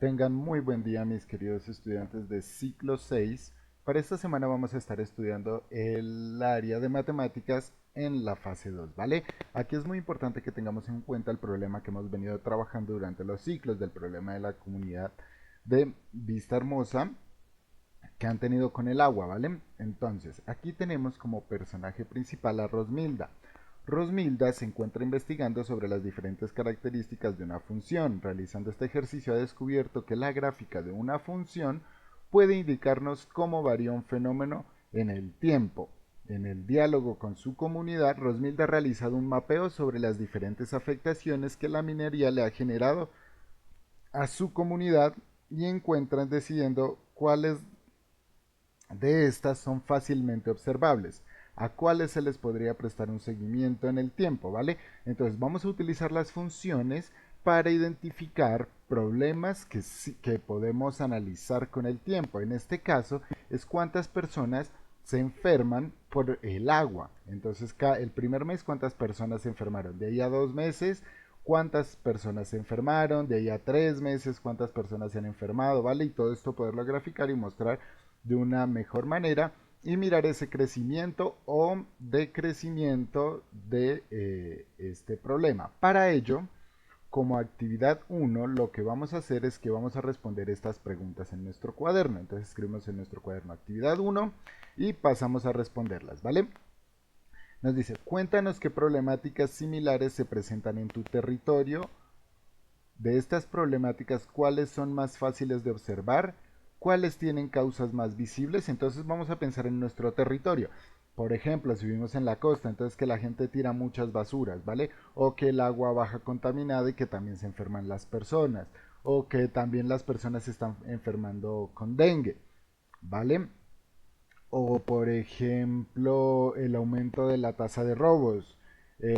Tengan muy buen día, mis queridos estudiantes de ciclo 6. Para esta semana vamos a estar estudiando el área de matemáticas en la fase 2, ¿vale? Aquí es muy importante que tengamos en cuenta el problema que hemos venido trabajando durante los ciclos del problema de la comunidad de Vista Hermosa que han tenido con el agua, ¿vale? Entonces, aquí tenemos como personaje principal a Rosmilda. Rosmilda se encuentra investigando sobre las diferentes características de una función. Realizando este ejercicio ha descubierto que la gráfica de una función puede indicarnos cómo varía un fenómeno en el tiempo. En el diálogo con su comunidad, Rosmilda ha realizado un mapeo sobre las diferentes afectaciones que la minería le ha generado a su comunidad y encuentran decidiendo cuáles de estas son fácilmente observables, a cuáles se les podría prestar un seguimiento en el tiempo, ¿vale? Entonces vamos a utilizar las funciones para identificar problemas que podemos analizar con el tiempo. En este caso es cuántas personas se enferman por el agua. Entonces, el primer mes, ¿cuántas personas se enfermaron? De ahí a 2 meses, ¿cuántas personas se enfermaron? De ahí a 3 meses, ¿cuántas personas se han enfermado? ¿Vale? Y todo esto poderlo graficar y mostrar de una mejor manera y mirar ese crecimiento o decrecimiento de este problema. Para ello, como actividad 1, lo que vamos a hacer es que vamos a responder estas preguntas en nuestro cuaderno. Entonces escribimos en nuestro cuaderno actividad 1 y pasamos a responderlas, ¿vale? Nos dice, cuéntanos qué problemáticas similares se presentan en tu territorio. De estas problemáticas, ¿cuáles son más fáciles de observar? ¿Cuáles tienen causas más visibles? Entonces vamos a pensar en nuestro territorio. Por ejemplo, si vivimos en la costa, entonces que la gente tira muchas basuras, ¿vale? O que el agua baja contaminada y que también se enferman las personas. O que también las personas se están enfermando con dengue, ¿vale? O por ejemplo el aumento de la tasa de robos,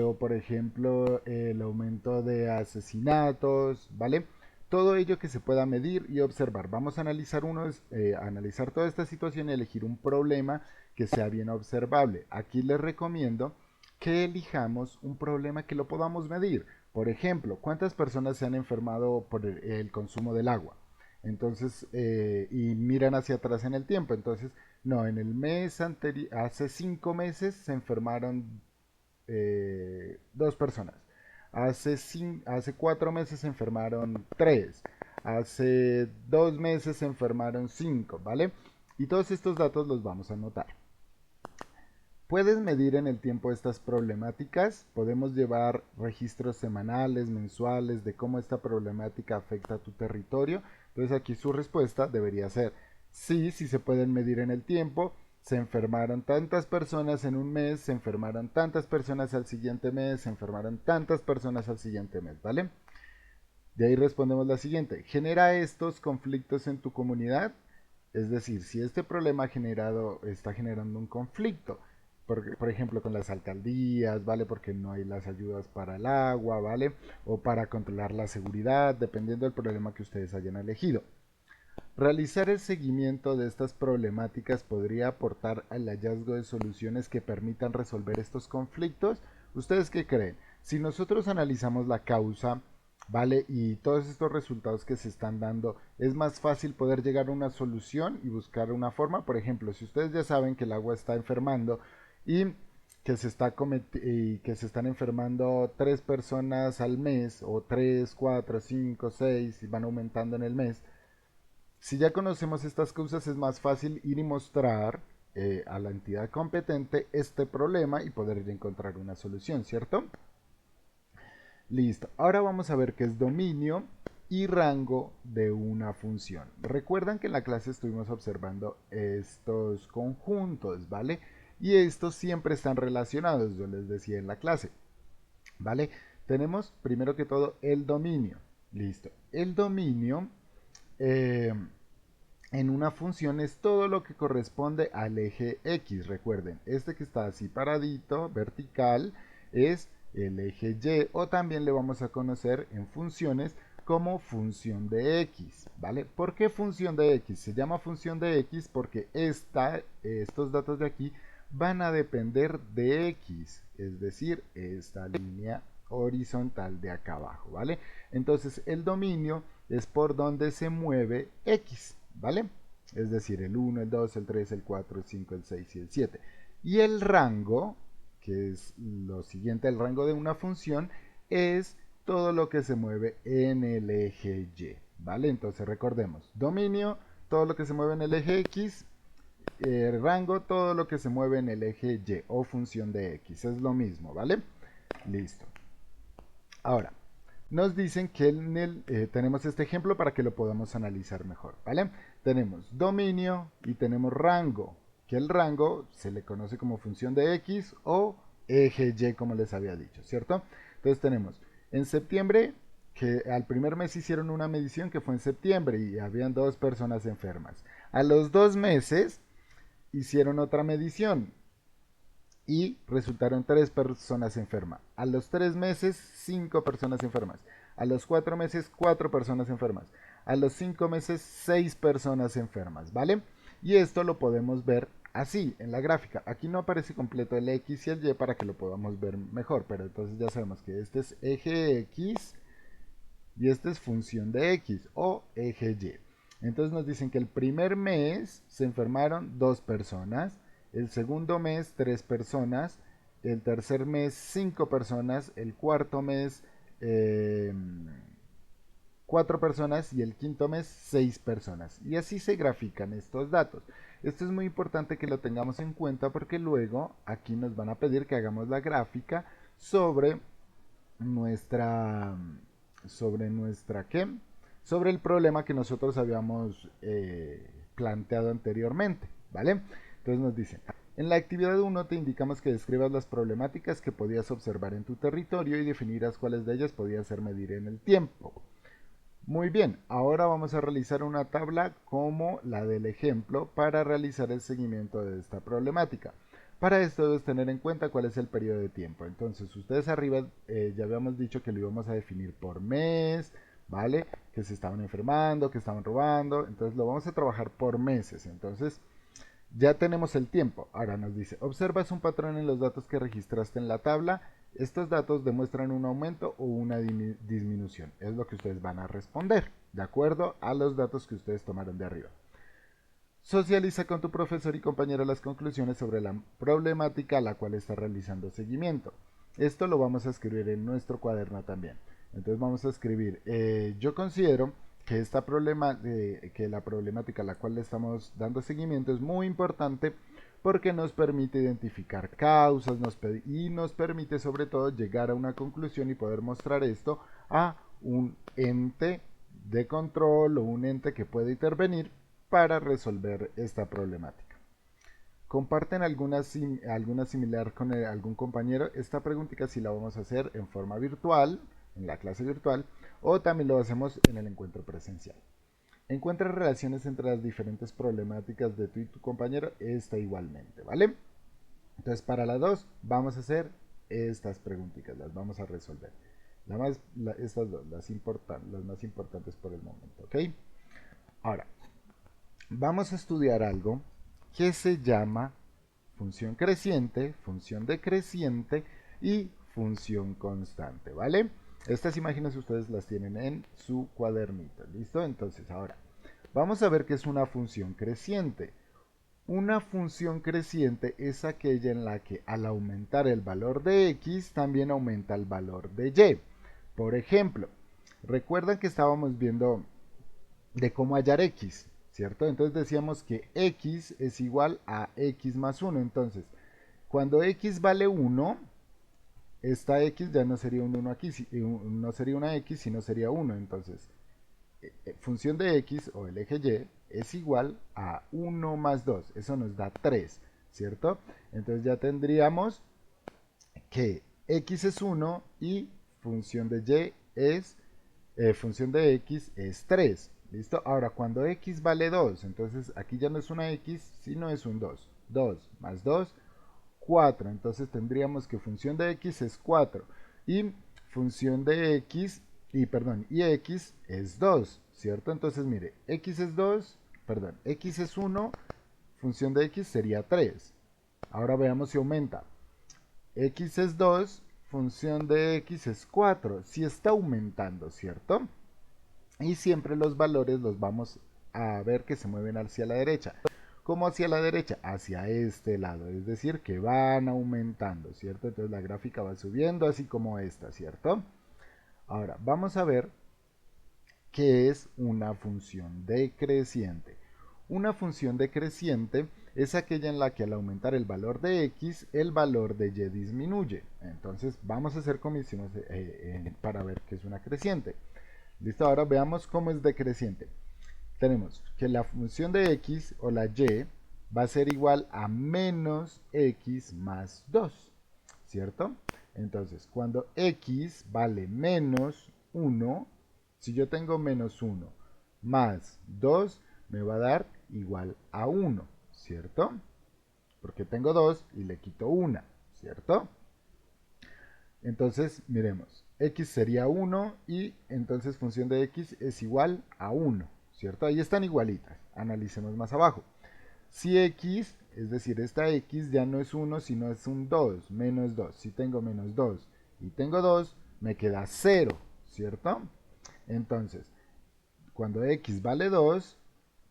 o por ejemplo el aumento de asesinatos, ¿vale? Todo ello que se pueda medir y observar. Vamos a analizar, analizar toda esta situación y elegir un problema que sea bien observable. Aquí les recomiendo que elijamos un problema que lo podamos medir. Por ejemplo, ¿cuántas personas se han enfermado por el consumo del agua? Entonces, y miran hacia atrás en el tiempo. Entonces, no, en el mes anterior, hace 5 meses se enfermaron 2 personas. Hace 4 meses se enfermaron tres. Hace 2 meses se enfermaron cinco, ¿vale? Y todos estos datos los vamos a anotar. Puedes medir en el tiempo estas problemáticas. Podemos llevar registros semanales, mensuales de cómo esta problemática afecta a tu territorio. Entonces aquí su respuesta debería ser sí, sí se pueden medir en el tiempo. Se enfermaron tantas personas en un mes, se enfermaron tantas personas al siguiente mes, se enfermaron tantas personas al siguiente mes, ¿vale? De ahí respondemos la siguiente. ¿Genera estos conflictos en tu comunidad? Es decir, si este problema está generando un conflicto, por ejemplo, con las alcaldías, ¿vale? Porque no hay las ayudas para el agua, ¿vale? O para controlar la seguridad, dependiendo del problema que ustedes hayan elegido. Realizar el seguimiento de estas problemáticas podría aportar al hallazgo de soluciones que permitan resolver estos conflictos. ¿Ustedes qué creen? Si nosotros analizamos la causa, ¿vale? Y todos estos resultados que se están dando, es más fácil poder llegar a una solución y buscar una forma. Por ejemplo, si ustedes ya saben que el agua está enfermando y que se están enfermando 3 personas al mes, o 3, 4, 5, 6, y van aumentando en el mes. Si ya conocemos estas causas, es más fácil ir y mostrar a la entidad competente este problema y poder encontrar una solución, ¿cierto? Listo. Ahora vamos a ver qué es dominio y rango de una función. Recuerdan que en la clase estuvimos observando estos conjuntos, ¿vale? Y estos siempre están relacionados, yo les decía en la clase, ¿vale? Tenemos primero que todo el dominio. Listo. El dominio eh, en una función es todo lo que corresponde al eje X. Recuerden, este que está así paradito, vertical, es el eje Y, o también le vamos a conocer en funciones como función de X, ¿vale? ¿Por qué función de X? Se llama función de X porque estos datos de aquí van a depender de X, es decir, esta línea horizontal de acá abajo, ¿vale? Entonces el dominio es por donde se mueve X, ¿vale? Es decir, el 1, el 2, el 3, el 4, el 5, el 6 y el 7. Y el rango, que es lo siguiente, el rango de una función, es todo lo que se mueve en el eje Y, ¿vale? Entonces recordemos, dominio, todo lo que se mueve en el eje X, rango, todo lo que se mueve en el eje Y o función de X, es lo mismo, ¿vale? Listo. Ahora, nos dicen que tenemos este ejemplo para que lo podamos analizar mejor, ¿vale? Tenemos dominio y tenemos rango, que el rango se le conoce como función de X o eje Y, como les había dicho, ¿cierto? Entonces tenemos en septiembre, que al primer mes hicieron una medición que fue en septiembre y habían 2 personas enfermas. A los 2 meses hicieron otra medición y resultaron 3 personas enfermas. A los 3 meses, 5 personas enfermas. A los 4 meses, 4 personas enfermas. A los 5 meses, 6 personas enfermas, ¿vale? Y esto lo podemos ver así en la gráfica. Aquí no aparece completo el X y el Y para que lo podamos ver mejor, pero entonces ya sabemos que este es eje X y este es función de X o eje Y. Entonces nos dicen que el primer mes se enfermaron 2 personas, el segundo mes 3 personas, el tercer mes 5 personas, el cuarto mes 4 personas y el quinto mes 6 personas. Y así se grafican estos datos. Esto es muy importante que lo tengamos en cuenta porque luego aquí nos van a pedir que hagamos la gráfica sobre nuestra ¿qué? Sobre el problema que nosotros habíamos planteado anteriormente, ¿vale? Entonces nos dice, en la actividad 1 te indicamos que describas las problemáticas que podías observar en tu territorio y definirás cuáles de ellas podías ser medir en el tiempo. Muy bien, ahora vamos a realizar una tabla como la del ejemplo para realizar el seguimiento de esta problemática. Para esto debes tener en cuenta cuál es el periodo de tiempo. Entonces, ustedes arriba ya habíamos dicho que lo íbamos a definir por mes, ¿vale? Que se estaban enfermando, que estaban robando. Entonces, lo vamos a trabajar por meses. Entonces, ya tenemos el tiempo. Ahora nos dice, observas un patrón en los datos que registraste en la tabla. Estos datos demuestran un aumento o una disminución. Es lo que ustedes van a responder, de acuerdo a los datos que ustedes tomaron de arriba. Socializa con tu profesor y compañero las conclusiones sobre la problemática a la cual está realizando seguimiento. Esto lo vamos a escribir en nuestro cuaderno también. Entonces vamos a escribir, yo considero que que la problemática a la cual le estamos dando seguimiento es muy importante porque nos permite identificar causas y nos permite sobre todo llegar a una conclusión y poder mostrar esto a un ente de control o un ente que puede intervenir para resolver esta problemática. ¿Comparten alguna similar con algún compañero? Esta preguntita sí la vamos a hacer en forma virtual, en la clase virtual, o también lo hacemos en el encuentro presencial. Encuentra relaciones entre las diferentes problemáticas de tú y tu compañero, esta igualmente, ¿vale? Entonces, para las dos, vamos a hacer estas preguntitas, las vamos a resolver. Estas dos, las más importantes por el momento, ¿ok? Ahora, vamos a estudiar algo que se llama función creciente, función decreciente y función constante, ¿vale? Estas imágenes ustedes las tienen en su cuadernito, ¿listo? Entonces ahora, vamos a ver qué es una función creciente. Una función creciente es aquella en la que al aumentar el valor de x también aumenta el valor de y. Por ejemplo, recuerdan que estábamos viendo de cómo hallar x, ¿cierto? Entonces decíamos que x es igual a x más 1. Entonces, cuando x vale 1, esta x ya no sería un 1 aquí, no sería una x, sino sería 1. Entonces, función de x o el eje y es igual a 1 más 2. Eso nos da 3, ¿cierto? Entonces ya tendríamos que x es 1 y función de y es función de x es 3. ¿Listo? Ahora, cuando x vale 2, entonces aquí ya no es una x, sino es un 2. 2 más 2, 4. Entonces tendríamos que función de x es 4. Y función de x, y x es 2, ¿cierto? Entonces, mire, x es 2, perdón, x es 1, función de x sería 3. Ahora veamos si aumenta. X es 2, función de x es 4. Si está aumentando, ¿cierto? y siempre los valores los vamos a ver que se mueven hacia la derecha. ¿Cómo hacia la derecha? Hacia este lado, es decir, que van aumentando, ¿cierto? Entonces la gráfica va subiendo así como esta, ¿cierto? Ahora, vamos a ver qué es una función decreciente. Una función decreciente es aquella en la que al aumentar el valor de x, el valor de y disminuye. Entonces vamos a hacer comisiones para ver qué es una creciente. Listo, ahora veamos cómo es decreciente. Tenemos que la función de x o la y va a ser igual a menos x más 2, ¿cierto? Entonces, cuando x vale menos 1, si yo tengo menos 1 más 2, me va a dar igual a 1, ¿cierto? Porque tengo 2 y le quito 1, ¿cierto? Entonces, miremos, x sería 1 y entonces función de x es igual a 1, ¿cierto? Ahí están igualitas. Analicemos más abajo. Si x, es decir, esta x ya no es 1, sino es un 2, menos 2. Si tengo menos 2 y tengo 2, me queda 0, ¿cierto? Entonces, cuando x vale 2,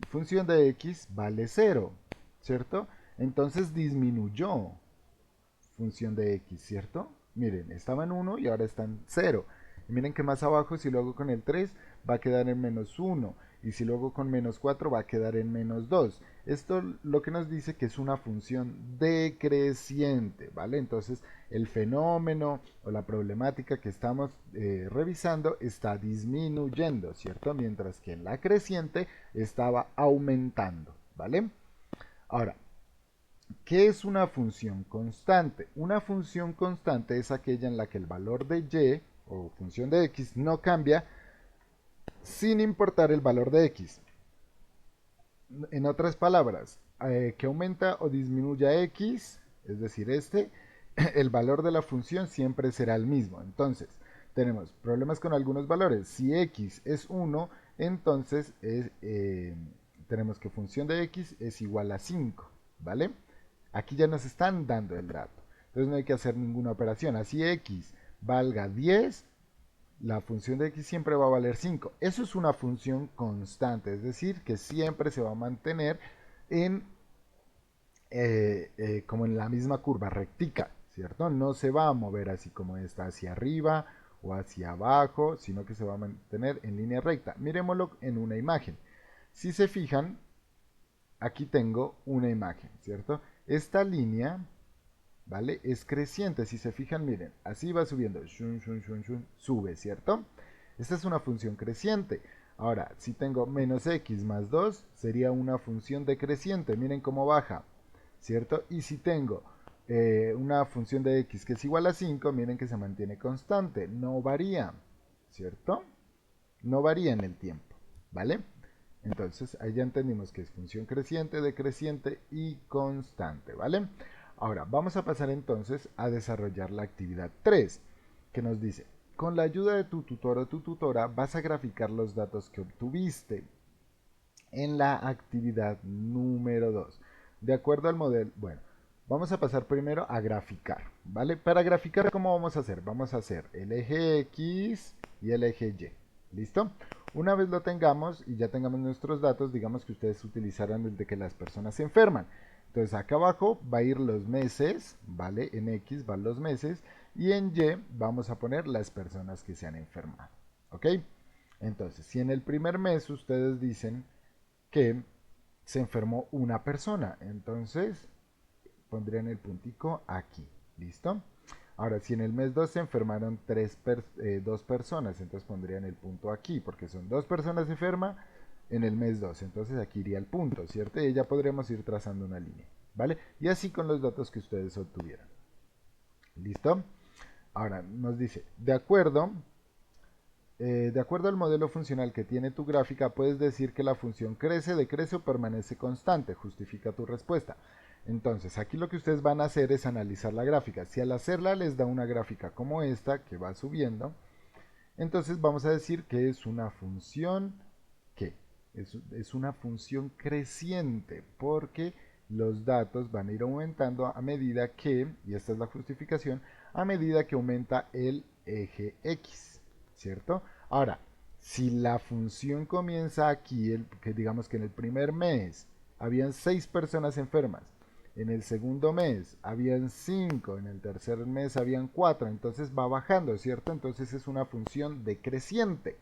función de x vale 0, ¿cierto? Entonces disminuyó función de x, ¿cierto? Miren, estaba en 1 y ahora está en 0. Y miren que más abajo, si lo hago con el 3, va a quedar en menos 1. Y si lo hago con menos 4, va a quedar en menos 2. Esto lo que nos dice que es una función decreciente, ¿vale? Entonces, el fenómeno o la problemática que estamos revisando está disminuyendo, ¿cierto? Mientras que en la creciente estaba aumentando, ¿vale? Ahora, ¿qué es una función constante? Una función constante es aquella en la que el valor de y o función de x no cambia sin importar el valor de x. En otras palabras, que aumenta o disminuya x, es decir, el valor de la función siempre será el mismo. Entonces, tenemos problemas con algunos valores. Si x es 1, entonces tenemos que función de x es igual a 5, ¿vale? Aquí ya nos están dando el dato. Entonces no hay que hacer ninguna operación. Así x valga 10, la función de x siempre va a valer 5. Eso es una función constante, es decir, que siempre se va a mantener en como en la misma curva rectica, ¿cierto? No se va a mover así como está hacia arriba o hacia abajo, sino que se va a mantener en línea recta. Miremoslo en una imagen. Si se fijan, aquí tengo una imagen, ¿cierto? Esta línea, ¿vale? Es creciente, si se fijan, miren, así va subiendo, shun, shun, shun, shun, sube, ¿cierto? Esta es una función creciente. Ahora, si tengo menos x más 2, sería una función decreciente, miren cómo baja, ¿cierto? Y si tengo una función de x que es igual a 5, miren que se mantiene constante, no varía, ¿cierto? No varía en el tiempo, ¿vale? Entonces ahí ya entendimos que es función creciente, decreciente y constante, ¿vale? Ahora vamos a pasar entonces a desarrollar la actividad 3, que nos dice, con la ayuda de tu tutor o tu tutora vas a graficar los datos que obtuviste en la actividad número 2. De acuerdo al modelo, bueno, vamos a pasar primero a graficar, ¿vale? Para graficar, ¿cómo vamos a hacer? Vamos a hacer el eje X y el eje Y, ¿listo? Una vez lo tengamos y ya tengamos nuestros datos, digamos que ustedes utilizaron el de que las personas se enferman. Entonces acá abajo va a ir los meses, ¿vale? En X van los meses y en Y vamos a poner las personas que se han enfermado, ¿ok? Entonces, si en el primer mes ustedes dicen que se enfermó una persona. Entonces pondrían el puntico aquí. ¿Listo? Ahora, si en el mes 2 se enfermaron dos personas, entonces pondrían el punto aquí, porque son dos personas enfermas en el mes 2. Entonces aquí iría el punto, ¿cierto? Y ya podríamos ir trazando una línea, ¿vale? Y así con los datos que ustedes obtuvieran. ¿Listo? Ahora nos dice, de acuerdo al modelo funcional que tiene tu gráfica, puedes decir que la función crece, decrece o permanece constante. Justifica tu respuesta. Entonces, aquí lo que ustedes van a hacer es analizar la gráfica. Si al hacerla les da una gráfica como esta, que va subiendo, entonces vamos a decir que es una función que es una función creciente, porque los datos van a ir aumentando a medida que, y esta es la justificación, a medida que aumenta el eje X, ¿cierto? Ahora, Si la función comienza aquí, que digamos que en el primer mes habían 6 personas enfermas, en el segundo mes habían 5, en el tercer mes habían 4, entonces va bajando, ¿cierto? Entonces es una función decreciente,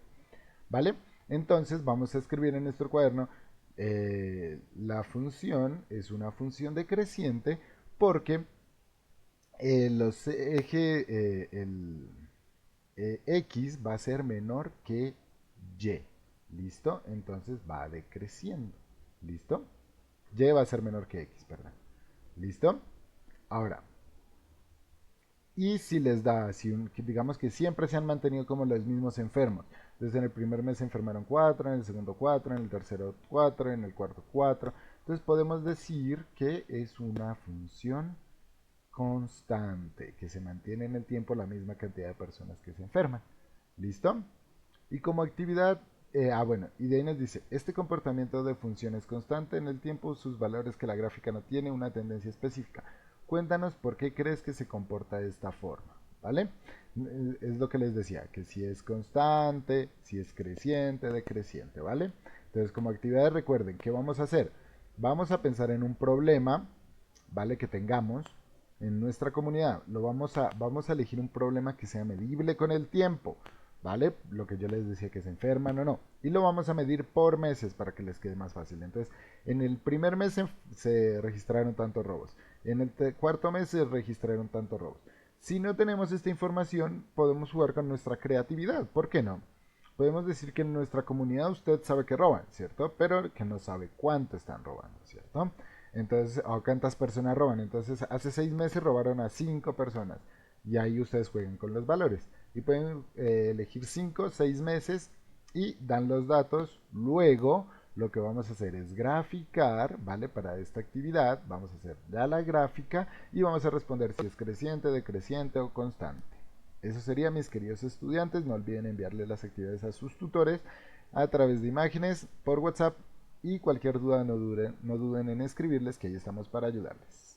¿vale? Entonces vamos a escribir en nuestro cuaderno, la función es una función decreciente porque los eje, X va a ser menor que Y. ¿Listo? Entonces va decreciendo. ¿Listo? Y va a ser menor que X, perdón. ¿Listo? Ahora, y si les da, si digamos que siempre se han mantenido como los mismos enfermos. Entonces en el primer mes se enfermaron 4, en el segundo 4, en el tercero 4, en el cuarto 4. Entonces podemos decir que es una función constante, que se mantiene en el tiempo la misma cantidad de personas que se enferman. ¿Listo? Y como actividad, bueno, y de ahí nos dice, este comportamiento de función es constante en el tiempo, sus valores que la gráfica no tiene una tendencia específica. Cuéntanos por qué crees que se comporta de esta forma, ¿vale? Es lo que les decía, que si es constante, si es creciente, decreciente, ¿vale? Entonces, como actividad recuerden, ¿qué vamos a hacer? Vamos a pensar en un problema, ¿vale? Que tengamos en nuestra comunidad. Vamos a elegir un problema que sea medible con el tiempo, ¿vale? Lo que yo les decía, que se enferman o no. Y lo vamos a medir por meses para que les quede más fácil. Entonces, en el primer mes se registraron tantos robos. En el cuarto mes se registraron tantos robos. Si no tenemos esta información, podemos jugar con nuestra creatividad. ¿Por qué no? Podemos decir que en nuestra comunidad usted sabe que roban, ¿cierto? Pero que no sabe cuánto están robando, ¿cierto? Entonces, o cuántas personas roban. Entonces, hace 6 meses robaron a 5 personas. Y ahí ustedes juegan con los valores. Y pueden elegir 5, 6 meses y dan los datos. Luego, lo que vamos a hacer es graficar, ¿vale? Para esta actividad, vamos a hacer ya la gráfica y vamos a responder si es creciente, decreciente o constante. Eso sería, mis queridos estudiantes. No olviden enviarle las actividades a sus tutores a través de imágenes por WhatsApp y cualquier duda no duden en escribirles, que ahí estamos para ayudarles.